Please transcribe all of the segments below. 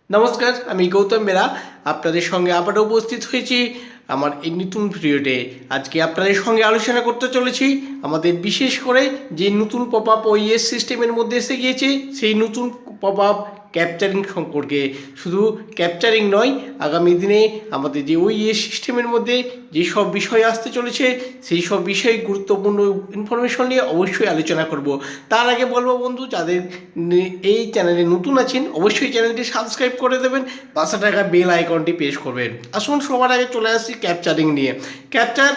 নমস্কার, আমি গৌতম বেরা আপনাদের সঙ্গে আবারও উপস্থিত হয়েছি আমার এই নতুন ভিডিওতে। আজকে আপনাদের সঙ্গে আলোচনা করতে চলেছি আমাদের বিশেষ করে যে নতুন পপ আপ ওএস সিস্টেমের মধ্যে এসে গিয়েছে সেই নতুন পপ আপ ক্যাপচারিং সম্পর্কে। শুধু ক্যাপচারিং নয়, আগামী দিনে আমাদের যে ওএস সিস্টেমের মধ্যে যেসব বিষয় আসতে চলেছে সেই সব বিষয়ে গুরুত্বপূর্ণ ইনফরমেশন নিয়ে অবশ্যই আলোচনা করব। তার আগে বলবো বন্ধু, যাদের এই চ্যানেলে নতুন আছেন অবশ্যই চ্যানেলটি সাবস্ক্রাইব করে দেবেন, পাশে থাকা বেল আইকনটি প্রেস করবেন। আসুন সবার আগে চলে আসছি ক্যাপচারিং নিয়ে। ক্যাপচার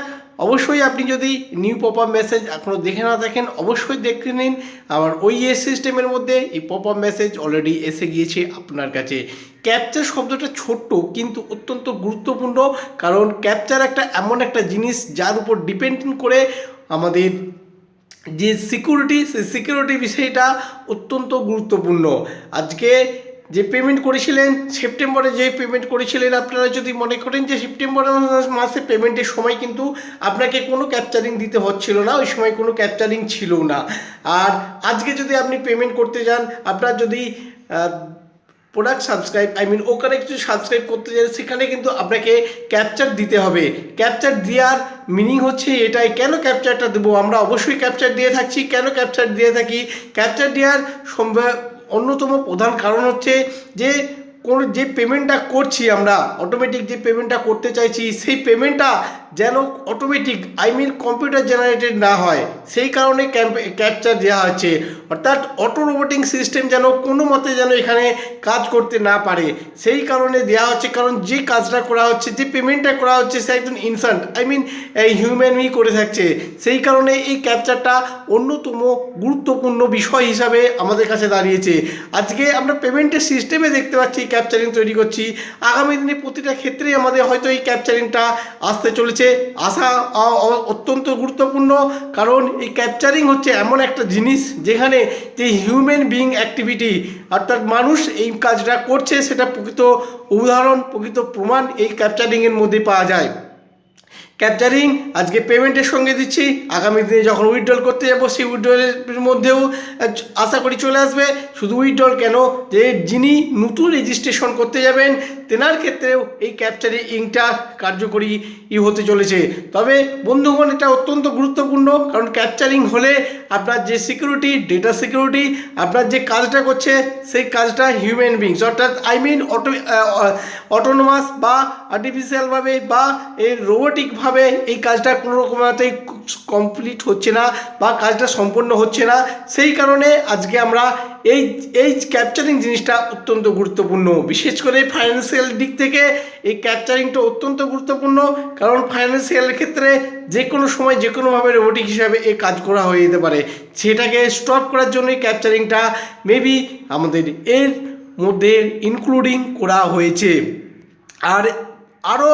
অবশ্যই আপনি যদি নিউ পপ আপ মেসেজ এখনও দেখে না থাকেন অবশ্যই দেখে নিন। আমার ওএস সিস্টেমের মধ্যে এই পপ আপ মেসেজ অলরেডি এসে গিয়েছে আপনার কাছে। ক্যাপচার শব্দটা ছোট্ট কিন্তু অত্যন্ত গুরুত্বপূর্ণ, কারণ ক্যাপচার এমন একটা জিনিস যার উপর ডিপেন্ড করে আমাদের যে সিকিউরিটি, সেই সিকিউরিটি বিষয়টা অত্যন্ত গুরুত্বপূর্ণ। আজকে যে পেমেন্ট করেছিলেন, সেপ্টেম্বরে যে পেমেন্ট করেছিলেন, আপনারা যদি মনে করেন যে সেপ্টেম্বর মাসে পেমেন্টের সময় কিন্তু আপনাকে কোনো ক্যাপচারিং দিতে হচ্ছিল না, ওই সময় কোনো ক্যাপচারিং ছিল না। আর আজকে যদি আপনি পেমেন্ট করতে যান, আপনার যদি প্রোডাক্ট সাবস্ক্রাইব ওখানে কিছু সাবস্ক্রাইব করতে যান, সেখানে কিন্তু আপনাকে ক্যাপচার দিতে হবে। ক্যাপচার দেওয়ার মিনিং হচ্ছে এটাই। কেন ক্যাপচারটা দেবো? আমরা অবশ্যই ক্যাপচার দিয়ে থাকছি। কেন ক্যাপচার দিয়ে থাকি? ক্যাপচার দেওয়ার অন্যতম প্রধান কারণ হচ্ছে যে যে পেমেন্টটা করছি আমরা, অটোমেটিক যে পেমেন্টটা করতে চাইছি, সেই পেমেন্টটা যেন অটোমেটিক কম্পিউটার জেনারেটেড না হয়, সেই কারণে ক্যাপচার দেওয়া হচ্ছে। অর্থাৎ অটো রোবোটিং সিস্টেম যেন কোনো মতে যেন এখানে কাজ করতে না পারে, সেই কারণে দেওয়া হচ্ছে। কারণ যে কাজটা করা হচ্ছে, যে পেমেন্টটা করা হচ্ছে, সে একজন ইনসান্ট এই হিউম্যান করে থাকছে। সেই কারণে এই ক্যাপচারটা অন্যতম গুরুত্বপূর্ণ বিষয় হিসাবে আমাদের কাছে দাঁড়িয়েছে। আজকে আমরা পেমেন্টের সিস্টেমে দেখতে পাচ্ছি ক্যাপচারিং তৈরি করছি। আগামী দিনে প্রতিটা ক্ষেত্রেই আমাদের হয়তো এই ক্যাপচারিংটা আসতে চলেছে। আসা অত্যন্ত গুরুত্বপূর্ণ, কারণ এই ক্যাপচারিং হচ্ছে এমন একটা জিনিস যেখানে যে হিউম্যান বিইং অ্যাক্টিভিটি, অর্থাৎ মানুষ এই কাজটা করছে, সেটা প্রকৃত উদাহরণ, প্রকৃত প্রমাণ এই ক্যাপচারিংয়ের মধ্যে পাওয়া যায়। ক্যাপচারিং আজকে পেমেন্টের সঙ্গে দিচ্ছি, আগামী দিনে যখন উইথড্রল করতে যাবো সেই উইথড্রলের মধ্যেও আশা করি চলে আসবে। শুধু উইথড্রল কেন, যে যিনি নতুন রেজিস্ট্রেশন করতে যাবেন তেনার ক্ষেত্রেও এই ক্যাপচারিংটা কার্যকরী হতে চলেছে। তবে বন্ধুগণ, এটা অত্যন্ত গুরুত্বপূর্ণ, কারণ ক্যাপচারিং হলে আপনার যে সিকিউরিটি, ডেটা সিকিউরিটি, আপনার যে কাজটা করছে সেই কাজটা হিউম্যান বিংস, অর্থাৎ অটোনোমাস বা আর্টিফিশিয়ালভাবে বা এই রোবোটিকভাবে এই কাজটা কোনো রকমতেই কমপ্লিট হচ্ছে না বা কাজটা সম্পন্ন হচ্ছে না। সেই কারণে আজকে আমরা এই ক্যাপচারিং জিনিসটা অত্যন্ত গুরুত্বপূর্ণ। বিশেষ করে ফাইন্যান্সিয়াল দিক থেকে এই ক্যাপচারিংটা অত্যন্ত গুরুত্বপূর্ণ, কারণ ফাইন্যান্সিয়ালের ক্ষেত্রে যে কোনো সময় যে কোনোভাবে রোবোটিক হিসাবে এই কাজ করা হয়ে যেতে পারে। সেটাকে স্টপ করার জন্য এই ক্যাপচারিংটা মেবি আমাদের এর মধ্যে ইনক্লুডিং করা হয়েছে। আর আরও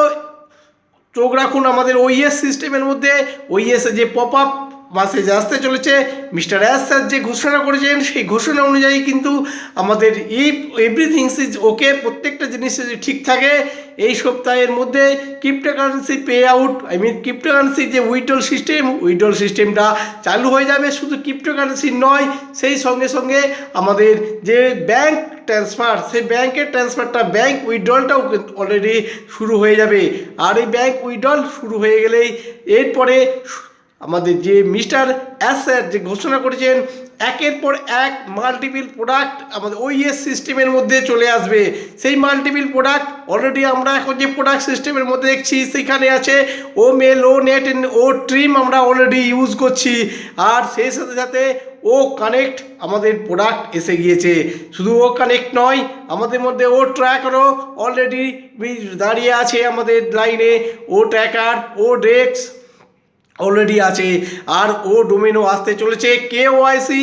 চোখ রাখুন আমাদের ওএস সিস্টেমের মধ্যে। ওএসে যে পপ আপ মেসেজ আসতে চলেছে, মিস্টার এস স্যার যে ঘোষণা করেছেন সেই ঘোষণা অনুযায়ী কিন্তু আমাদের এভরিথিংস ইজ ওকে, প্রত্যেকটা জিনিস যদি ঠিক থাকে এই সপ্তাহের মধ্যে ক্রিপ্টোকারেন্সি পে আউট, ক্রিপ্টোকারেন্সি যে উইথড্রল সিস্টেমটা চালু হয়ে যাবে। শুধু ক্রিপ্টোকারেন্সি নয়, সেই সঙ্গে সঙ্গে আমাদের যে ব্যাংক ট্রান্সফার, সেই ব্যাংকের ট্রান্সফারটা, ব্যাংক উইথড্রলটাও অলরেডি শুরু হয়ে যাবে। আর এই ব্যাংক উইথড্রল শুরু হয়ে গেলেই এরপরে আমাদের যে মিস্টার এস স্যার যে ঘোষণা করেছেন, একের পর এক মাল্টিপল প্রোডাক্ট আমাদের ওএস সিস্টেমের মধ্যে চলে আসবে। সেই মাল্টিপল প্রোডাক্ট অলরেডি আমরা এখন যে প্রোডাক্ট সিস্টেমের মধ্যে দেখছি সেখানে আছে ও মেল, ও নেট, ও ট্রিম আমরা অলরেডি ইউজ করছি। আর সেই সাথে সাথে ও কানেক্ট আমাদের প্রোডাক্ট এসে গিয়েছে। শুধু ও কানেক্ট নয়, আমাদের মধ্যে ও ট্র্যাকারও অলরেডি দাঁড়িয়ে আছে আমাদের লাইনে। ও ট্র্যাকার, ও ডেস্ক অলরেডি আছে, আর ও ডোমেনও আসতে চলেছে। কেওয়াইসি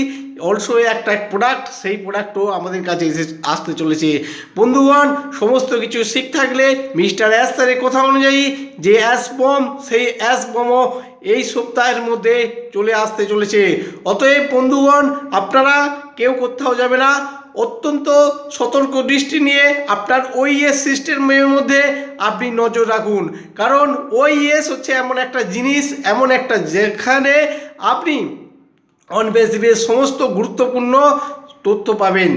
অলসো একটা প্রোডাক্ট, সেই প্রোডাক্টও আমাদের কাছে আসতে চলেছে। বন্ধুগণ, সমস্ত কিছু ঠিক থাকলে মিস্টার অ্যাস স্যারের কথা অনুযায়ী যে অ্যাসবম, সেই অ্যাসবমও এই সপ্তাহের মধ্যে চলে আসতে চলেছে। অতএব বন্ধুগণ, আপনারা কেউ কোথাও যাবে না, অত্যন্ত সতর্ক দৃষ্টি নিয়ে আপনার ওএস সিস্টেমের মধ্যে আপনি নজর রাখুন। কারণ ওএস হচ্ছে এমন একটা জিনিস, এমন একটা যেখানে আপনি অন বেসিসে সমস্ত গুরুত্বপূর্ণ তথ্য পাবেন,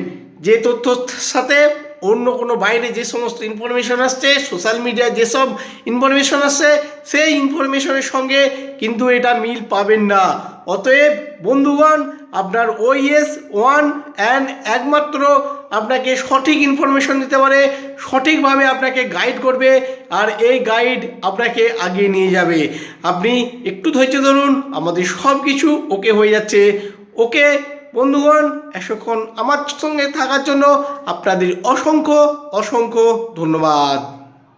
যে তথ্যর সাথে অন্য কোনো বাইরে যে সমস্ত ইনফরমেশন আসছে, সোশ্যাল মিডিয়ায় যেসব ইনফরমেশন আসছে, সেই ইনফরমেশনের সঙ্গে কিন্তু এটা মিল পাবেন না। অতএব বন্ধুগণ, আপনার OES 1 অ্যান্ড একমাত্র আপনাকে সঠিক ইনফরমেশন দিতে পারে, সঠিকভাবে আপনাকে গাইড করবে, আর এই গাইড আপনাকে আগিয়ে নিয়ে যাবে। আপনি একটু ধৈর্য ধরুন, আমাদের সব কিছু ওকে হয়ে যাচ্ছে। ওকে বন্ধুগণ, এতক্ষণ আমার সঙ্গে থাকার জন্য আপনাদের অসংখ্য অসংখ্য ধন্যবাদ।